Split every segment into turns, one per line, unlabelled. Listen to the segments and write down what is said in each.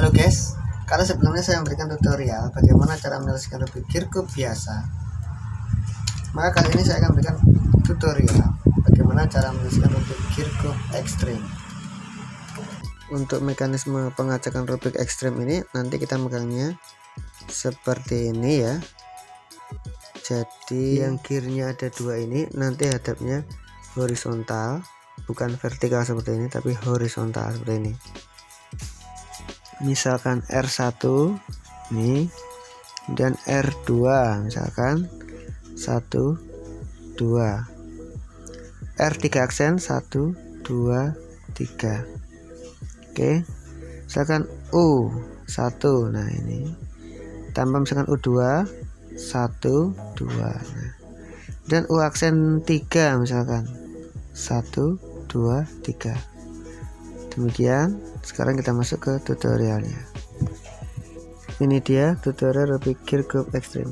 Halo guys, kalau sebelumnya saya memberikan tutorial bagaimana cara menyelesaikan Rubik Kirkub biasa, maka kali ini saya akan memberikan tutorial bagaimana cara menyelesaikan Rubik Kirkub ekstrim. Untuk mekanisme pengacakan Rubik ekstrim ini nanti kita megangnya seperti ini ya. Jadi yang kirinya ada dua ini nanti hadapnya horizontal, bukan vertikal seperti ini tapi horizontal seperti ini. Misalkan R1 ini dan R2 misalkan 1 2 R3 aksen 1 2 3. Oke, misalkan U1, nah ini tambah misalkan U2 1 2, nah, dan U aksen 3 misalkan 1 2 3. Demikian, sekarang kita masuk ke tutorialnya. Ini dia tutorial Rubik Kirkub ekstrim.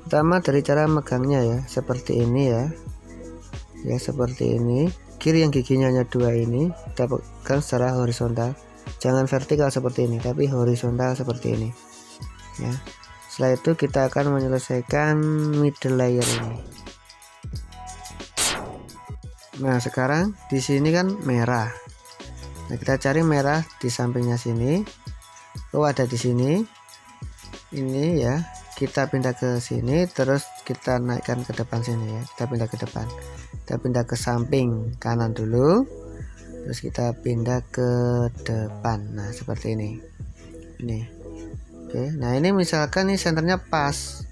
Pertama dari cara megangnya ya, seperti ini ya. Ya seperti ini. Kiri yang giginya hanya dua ini, kita pegang secara horizontal. Jangan vertikal seperti ini, tapi horizontal seperti ini. Ya. Setelah itu kita akan menyelesaikan middle layer ini. Nah, sekarang di sini kan merah. Nah, kita cari merah di sampingnya sini. Oh, ada di sini. Ini ya. Kita pindah ke sini, terus kita naikkan ke depan sini ya. Kita pindah ke depan. Kita pindah ke samping kanan dulu. Terus kita pindah ke depan. Nah, seperti ini. Ini. Oke. Nah, ini misalkan nih senternya pas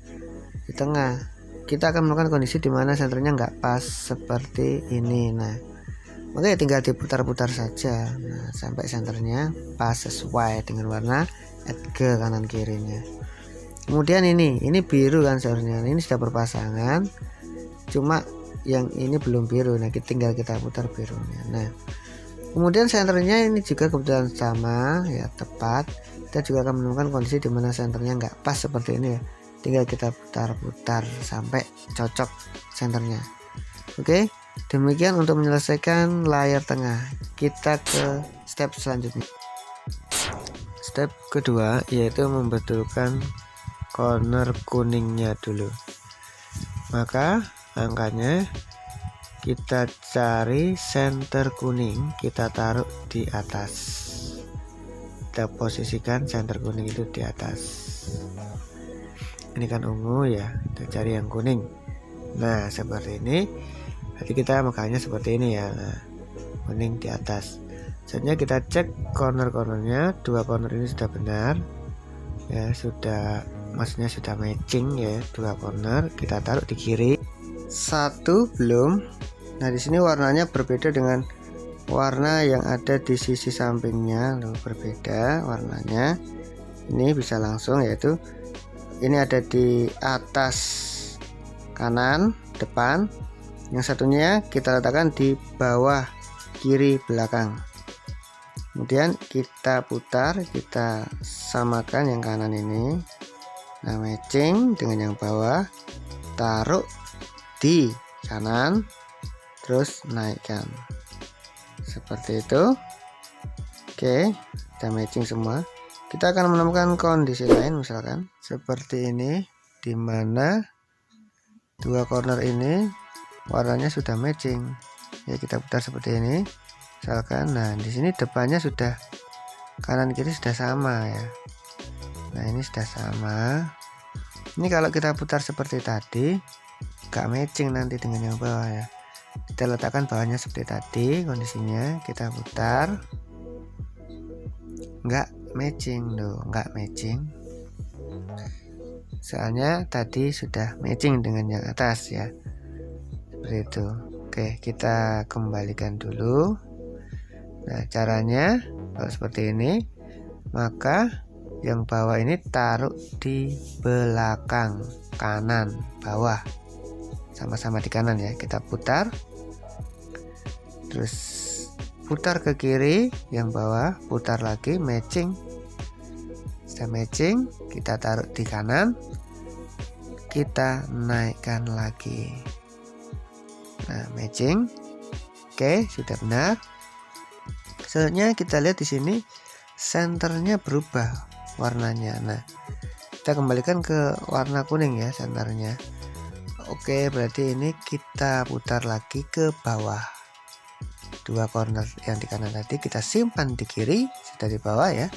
di tengah. Kita akan melakukan kondisi di mana senternya nggak pas seperti ini. Nah, maka ya tinggal diputar-putar saja, nah, sampai senternya pas sesuai dengan warna ke kanan kirinya. Kemudian ini biru kan seharusnya, ini sudah berpasangan, cuma yang ini belum biru. Nah, tinggal kita putar birunya. Nah, kemudian senternya ini juga kebetulan sama ya, tepat. Kita juga akan menemukan kondisi di mana senternya nggak pas seperti ini ya. Tinggal kita putar-putar sampai cocok senternya. Oke. Demikian untuk menyelesaikan layar tengah. Kita ke step selanjutnya. Step kedua yaitu membetulkan corner kuningnya dulu. Maka angkanya kita cari center kuning, kita taruh di atas. Kita posisikan center kuning itu di atas. Ini kan ungu ya, kita cari yang kuning. Nah, seperti ini. Jadi kita makanya seperti ini ya. Nah, kuning di atas. Selanjutnya kita cek corner-cornernya. Dua corner ini sudah benar. Ya, sudah, maksudnya sudah matching ya. Dua corner kita taruh di kiri. Satu belum. Nah, di sini warnanya berbeda dengan warna yang ada di sisi sampingnya. Loh, berbeda warnanya. Ini bisa langsung yaitu ini ada di atas kanan depan. Yang satunya kita letakkan di bawah kiri belakang. Kemudian kita putar, kita samakan yang kanan ini. Nah, matching dengan yang bawah. Taruh di kanan, terus naikkan. Seperti itu. Oke, kita matching semua. Kita akan menemukan kondisi lain misalkan seperti ini, di mana dua corner ini warnanya sudah matching ya. Kita putar seperti ini misalkan. Nah, di sini depannya sudah kanan kiri sudah sama ya. Nah, ini sudah sama. Ini kalau kita putar seperti tadi gak matching nanti dengan yang bawah ya. Kita letakkan bawahnya seperti tadi kondisinya. Kita putar, nggak matching loh, nggak matching. Soalnya tadi sudah matching dengan yang atas ya. Seperti itu. Oke, kita kembalikan dulu. Nah, caranya kalau seperti ini, maka yang bawah ini taruh di belakang kanan bawah, sama-sama di kanan ya. Kita putar, terus putar ke kiri, yang bawah putar lagi, matching. Sudah matching, kita taruh di kanan, kita naikkan lagi. Nah, matching. Oke, sudah benar. Selanjutnya kita lihat di sini senternya berubah warnanya. Nah, kita kembalikan ke warna kuning ya senternya. Oke, berarti ini kita putar lagi ke bawah. Dua corner yang di kanan tadi kita simpan di kiri, sudah di bawah ya.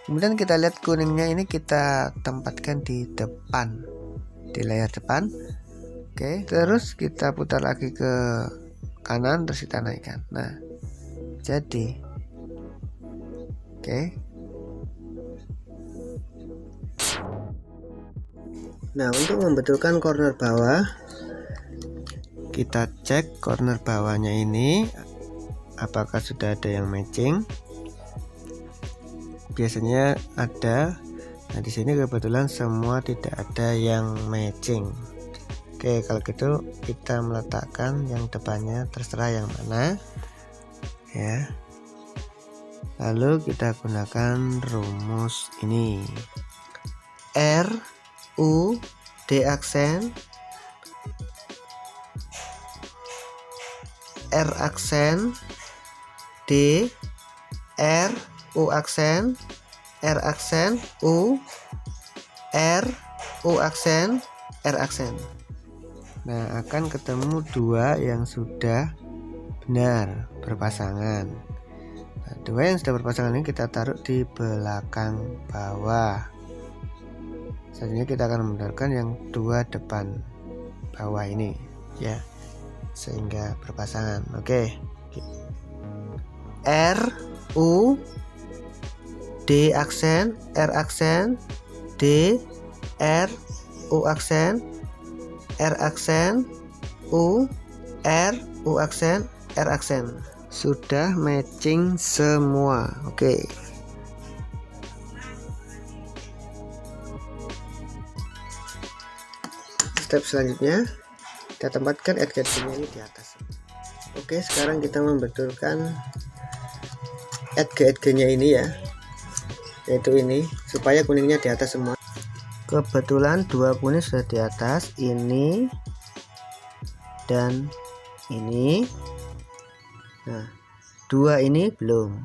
Kemudian kita lihat kuningnya ini kita tempatkan di depan, di layar depan. Oke, terus kita putar lagi ke kanan, terus kita naikkan. Nah, jadi oke. Nah, untuk membetulkan corner bawah, kita cek corner bawahnya ini apakah sudah ada yang matching. Biasanya ada. Nah, di sini kebetulan semua tidak ada yang matching. Oke, kalau gitu kita meletakkan yang depannya terserah yang mana ya. Lalu kita gunakan rumus ini. R U D aksen, R aksen, D, R, U aksen, R aksen, U, R, U aksen, R aksen. Nah, akan ketemu dua yang sudah benar berpasangan. Nah, dua yang sudah berpasangan ini kita taruh di belakang bawah. Selanjutnya kita akan menggunakan yang dua depan bawah ini ya, sehingga berpasangan. Oke. R U D aksen, R aksen, D, R, U aksen, R aksen, U, R, U aksen, R aksen. Sudah matching semua. Oke. Step selanjutnya kita tempatkan adjustment ini di atas. Oke, sekarang kita membetulkan nya ini ya, yaitu ini, supaya kuningnya di atas semua. Kebetulan dua kuning sudah di atas, ini dan ini. Nah, dua ini belum.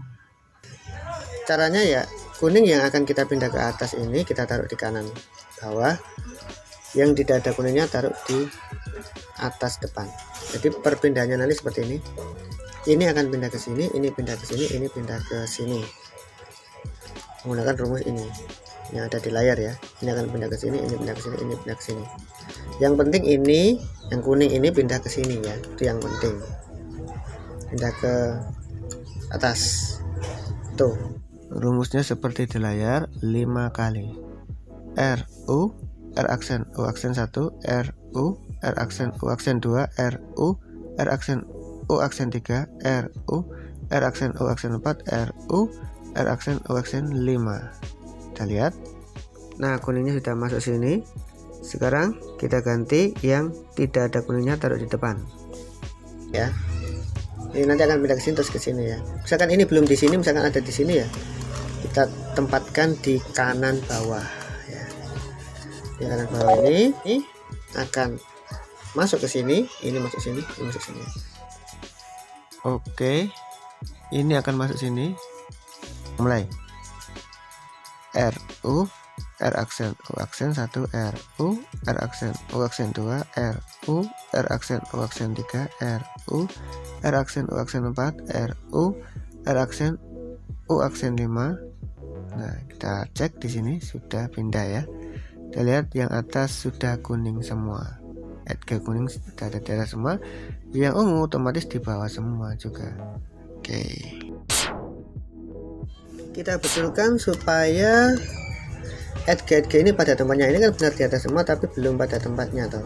Caranya ya, kuning yang akan kita pindah ke atas ini kita taruh di kanan bawah, yang tidak ada kuningnya taruh di atas depan. Jadi perpindahannya nanti seperti ini. Ini akan pindah ke sini, ini pindah ke sini, ini pindah ke sini. Menggunakan rumus ini yang ada di layar ya. Ini akan pindah ke sini, ini pindah ke sini, ini pindah ke sini. Yang penting ini, yang kuning ini pindah ke sini ya. Itu yang penting. Pindah ke atas. Tuh. Rumusnya seperti di layar, 5 kali. R U, R aksen, U aksen 1, R U, R aksen, U aksen 2, R U, R aksen, U aksen 3, R U, R aksen, U aksen 4, R U, R aksen, U aksen 5. Kita lihat. Nah, kuningnya sudah masuk sini. Sekarang kita ganti yang tidak ada kuningnya taruh di depan. Ya. Ini nanti akan pindah ke sini terus ke sini ya. Misalkan ini belum di sini, misalkan ada di sini ya. Kita tempatkan di kanan bawah ya. Di kanan bawah ini akan masuk ke sini, ini masuk sini, ini masuk sini. Oke. Ini akan masuk sini. Mulai. R U, R aksen, U aksen 1, R U, R aksen, U aksen 2, R U, R aksen, U aksen 3, R U, R aksen, U aksen 4, R U, R aksen, U aksen 5. Nah, kita cek di sini sudah pindah ya. Kita lihat yang atas sudah kuning semua. Edge kuning sudah ada di atas semua. Yang ungu otomatis di bawah semua juga. Oke. Kita betulkan supaya edge ini pada tempatnya. Ini kan benar di atas semua tapi belum pada tempatnya toh.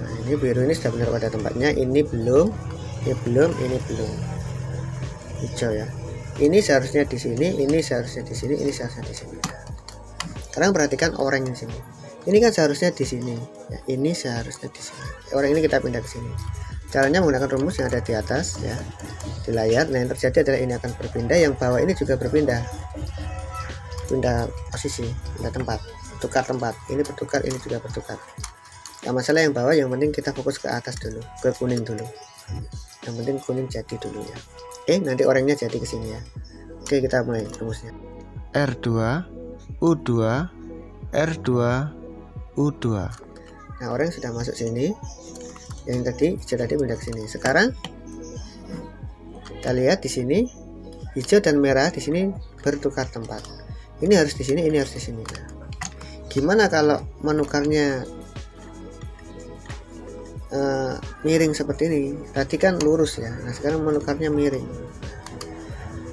Nah, ini biru ini sudah benar pada tempatnya, ini belum, ini belum, ini belum. Hijau ya. Ini seharusnya di sini, ini seharusnya di sini, ini seharusnya di sini. Sekarang perhatikan oranye di sini. Ini kan seharusnya di sini. Ya, ini seharusnya di sini. Orang ini kita pindah ke sini. Caranya menggunakan rumus yang ada di atas ya, di layar. Nah, yang terjadi adalah ini akan berpindah, yang bawah ini juga berpindah. Pindah posisi, pindah tempat, tukar tempat. Ini bertukar, ini juga bertukar. Nah, masalah yang bawah, yang penting kita fokus ke atas dulu, ke kuning dulu. Yang penting kuning jadi dulu ya. Nanti orangnya jadi ke sini ya. Oke, kita mulai rumusnya. R2 U2 R2 U2. Nah, orang sudah masuk sini. Yang tadi hijau tadi pindah ke sini. Sekarang kita lihat di sini hijau dan merah di sini bertukar tempat. Ini harus di sini, ini harus di sini. Nah, gimana kalau menukarnya miring seperti ini? Tadi kan lurus ya. Nah, sekarang menukarnya miring.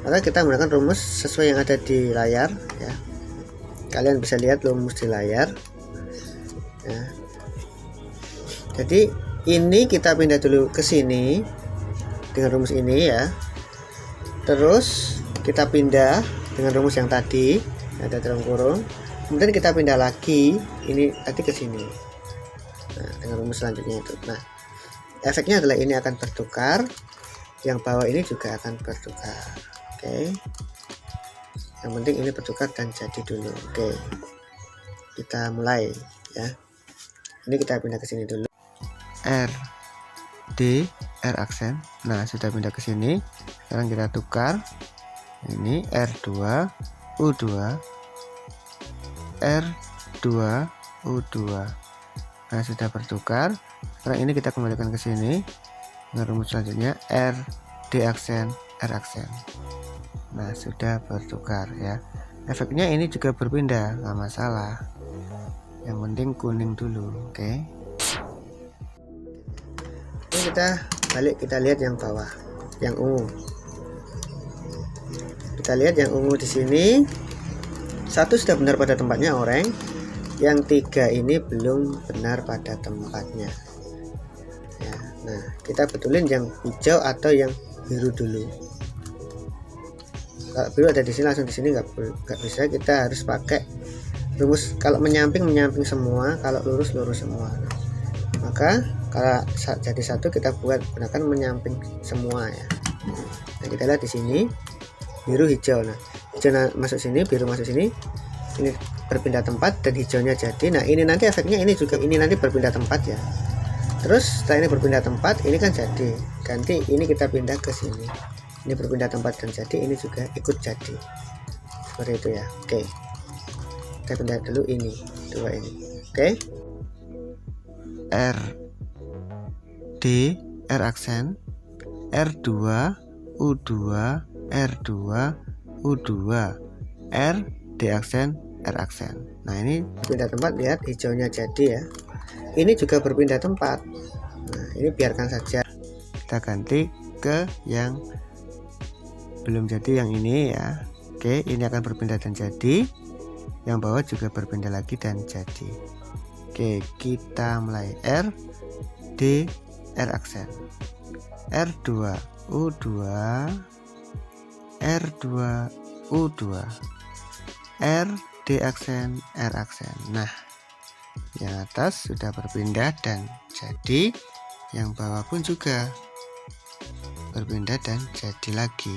Maka kita menggunakan rumus sesuai yang ada di layar ya. Kalian bisa lihat rumus di layar ya. Jadi ini kita pindah dulu ke sini dengan rumus ini ya. Terus kita pindah dengan rumus yang tadi ada dalam kurung. Kemudian kita pindah lagi ini tadi ke sini. Nah, dengan rumus selanjutnya itu. Nah, efeknya adalah ini akan bertukar, yang bawah ini juga akan bertukar. Oke. Yang penting ini bertukar dan jadi dulu. Oke. Kita mulai ya. Ini kita pindah ke sini dulu. R D R aksen. Nah, sudah pindah ke sini. Sekarang kita tukar. Ini R2 U2 R2 U2. Nah, sudah bertukar. Sekarang ini kita kembalikan ke sini dengan rumus selanjutnya R D aksen R aksen. Nah, sudah bertukar ya. Efeknya ini juga berpindah, nggak masalah. Yang penting kuning dulu. Oke. Ini kita balik, kita lihat yang bawah, yang ungu. Kita lihat yang ungu di sini. Satu sudah benar pada tempatnya oranye. Yang tiga ini belum benar pada tempatnya. Ya, nah, kita betulin yang hijau atau yang biru dulu. Kalau biru ada di sini, langsung di sini nggak bisa. Kita harus pakai rumus kalau menyamping semua, kalau lurus semua. Maka kalau jadi satu kita gunakan menyamping semua ya. Nah, kita lihat di sini biru hijau. Nah, hijau masuk sini, biru masuk sini. Ini berpindah tempat dan hijaunya jadi. Nah, ini nanti efeknya ini juga ini nanti berpindah tempat ya. Terus setelah ini berpindah tempat, ini kan jadi. Ganti ini kita pindah ke sini. Ini berpindah tempat dan jadi, ini juga ikut jadi. Seperti itu ya. Oke. Kita pindah dulu ini, dua ini. Oke. R D R aksen R2 U2 R2 U2 R D aksen R aksen. Nah, ini berpindah tempat, lihat hijaunya jadi ya. Ini juga berpindah tempat. Nah, ini biarkan saja. Kita ganti ke yang belum jadi, yang ini ya. Oke, ini akan berpindah dan jadi. Yang bawah juga berpindah lagi dan jadi. Oke, kita mulai. R D R aksen R2 U2 R2 U2 R D aksen R aksen. Nah, yang atas sudah berpindah dan jadi, yang bawah pun juga berpindah dan jadi lagi.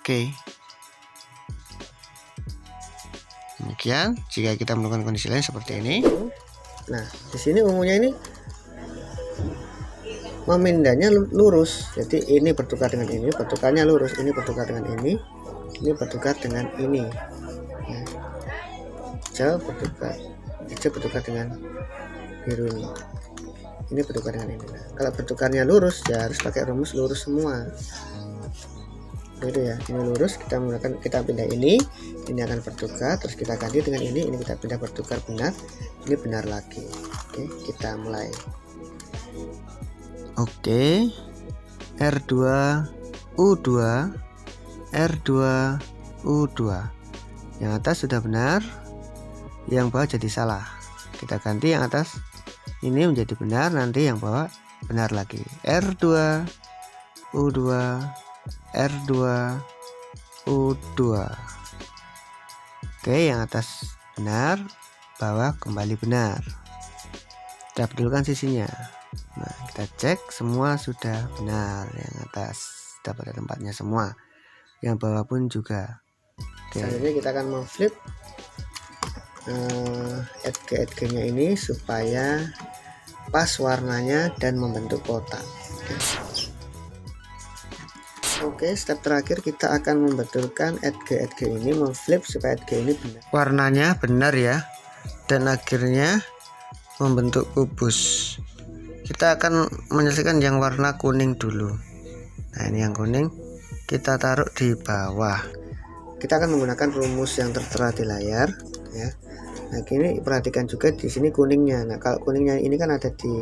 Oke. Demikian jika kita menemukan kondisi lain seperti ini. Nah, di sini ungunya ini memindahnya lurus. Jadi ini bertukar dengan ini, bertukarnya lurus. Ini bertukar dengan ini bertukar dengan ini. Ya. Hijau bertukar dengan biru ini. Ini bertukar dengan ini. Nah, kalau bertukarnya lurus ya harus pakai rumus lurus semua. Itu ya, ini lurus, kita menggunakan, kita pindah ini akan bertukar, terus kita ganti dengan ini kita pindah bertukar benar, ini benar lagi. Oke, kita mulai. Oke, R2 U2 R2 U2. Yang atas sudah benar, yang bawah jadi salah. Kita ganti yang atas ini menjadi benar, nanti yang bawah benar lagi. R2 U2 R2 U2. Oke, yang atas benar, bawah kembali benar. Kita betulkan sisinya. Nah, kita cek semua sudah benar. Yang atas sudah pada tempatnya semua, yang bawah pun juga. Oke. Selanjutnya kita akan memflip edge nya ini supaya pas warnanya dan membentuk kotak. Oke. Oke, step terakhir kita akan membetulkan edge ini, memflip supaya edge ini benar. Warnanya benar ya. Dan akhirnya membentuk kubus. Kita akan menyelesaikan yang warna kuning dulu. Nah, ini yang kuning kita taruh di bawah. Kita akan menggunakan rumus yang tertera di layar ya. Nah, ini perhatikan juga di sini kuningnya. Nah, kalau kuningnya ini kan ada di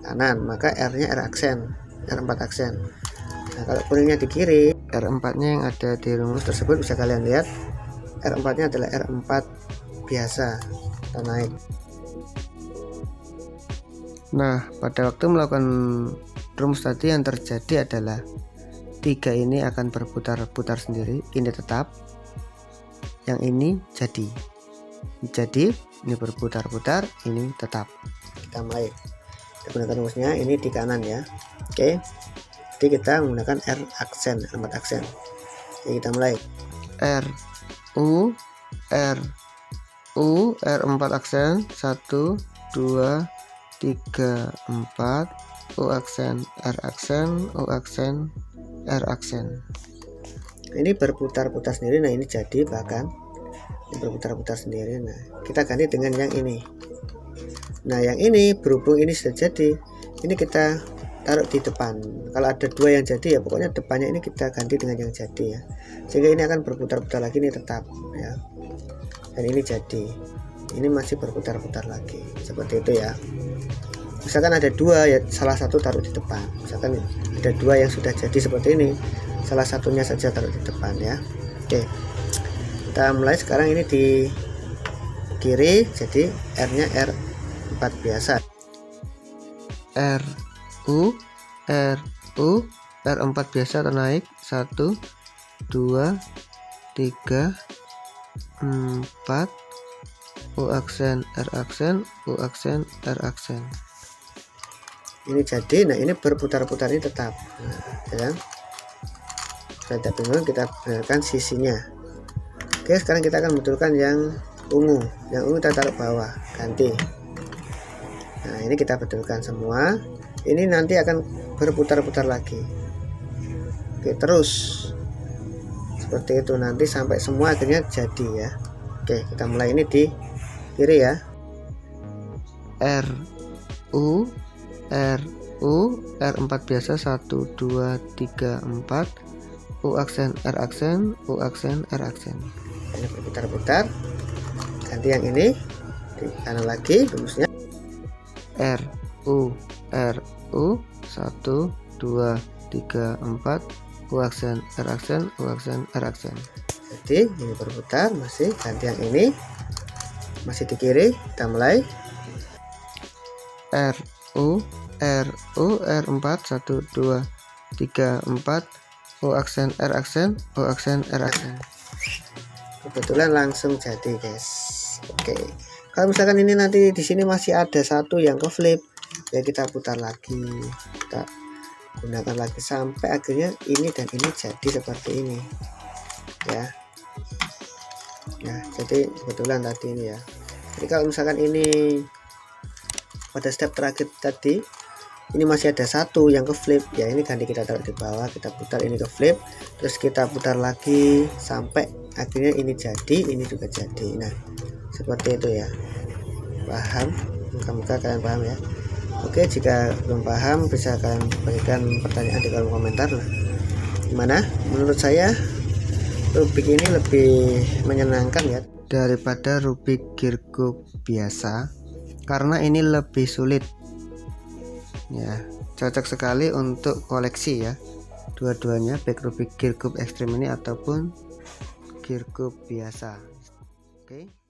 kanan, maka R-nya R aksen, R4 aksen. Nah, kalau kuningnya di kiri, R4-nya yang ada di rumus tersebut bisa kalian lihat. R4-nya adalah R4 biasa atau naik. Nah, pada waktu melakukan rumus tadi yang terjadi adalah 3 ini akan berputar-putar sendiri. Ini tetap, yang ini jadi ini berputar-putar, ini tetap. Kita mulai menggunakan rumusnya, ini di kanan ya. Oke, jadi kita menggunakan R aksen, 4 aksen. Jadi kita mulai R U R4 aksen 1 2 3 4 U aksen R aksen U aksen R aksen. Ini berputar-putar sendiri. Nah, ini jadi bahkan ini berputar-putar sendiri. Nah, kita ganti dengan yang ini. Nah, yang ini berhubung ini sudah jadi, ini kita taruh di depan. Kalau ada 2 yang jadi ya pokoknya depannya ini kita ganti dengan yang jadi ya, sehingga ini akan berputar-putar lagi, ini tetap ya. Dan ini jadi, ini masih berputar-putar lagi seperti itu ya. Misalkan ada 2 ya, salah satu taruh di depan. Misalkan ada 2 yang sudah jadi seperti ini, salah satunya saja taruh di depan ya. Oke, kita mulai sekarang. Ini di kiri, jadi R-nya R4 biasa. R R4 biasa atau naik 1 2 3 4 U aksen R aksen U aksen R aksen. Ini jadi. Nah, ini berputar-putar, ini tetap. Nah, ya. Saya tidak bingung, kita benarkan sisinya. Oke, sekarang kita akan betulkan yang ungu. Yang ungu kita taruh bawah, ganti. Nah, ini kita betulkan semua. Ini nanti akan berputar-putar lagi. Oke, terus seperti itu nanti sampai semua akhirnya jadi ya. Oke, kita mulai. Ini di kiri ya. R4 biasa 1 2 3 4 U aksen R aksen U aksen R aksen. Ini berputar-putar. Ganti yang ini di kanan lagi rumusnya. RU 1 2 3 4 U aksen R aksen U aksen R aksen. Jadi ini berputar, masih ganti yang ini, masih di kiri. Kita mulai R4 1 2 3 4 U aksen R aksen U aksen R aksen. Kebetulan langsung jadi guys. Oke, kalau misalkan ini nanti di sini masih ada 1 yang ke flip ya, kita putar lagi, kita gunakan lagi sampai akhirnya ini dan ini jadi seperti ini ya. Nah, jadi kebetulan tadi ini ya. Jadi kalau misalkan ini pada step terakhir tadi ini masih ada 1 yang ke flip ya, ini ganti, kita taruh di bawah, kita putar, ini ke flip, terus kita putar lagi sampai akhirnya ini jadi, ini juga jadi. Nah, seperti itu ya. Paham? Mudah-mudahan kalian paham ya. Oke, jika belum paham bisa kalian berikan pertanyaan di kolom komentar lah. Gimana? Menurut saya Rubik ini lebih menyenangkan ya daripada Rubik Kirkub biasa, karena ini lebih sulit ya. Cocok sekali untuk koleksi ya, dua-duanya, baik Rubik Kirkub ekstrim ini ataupun Kirkub biasa. Oke.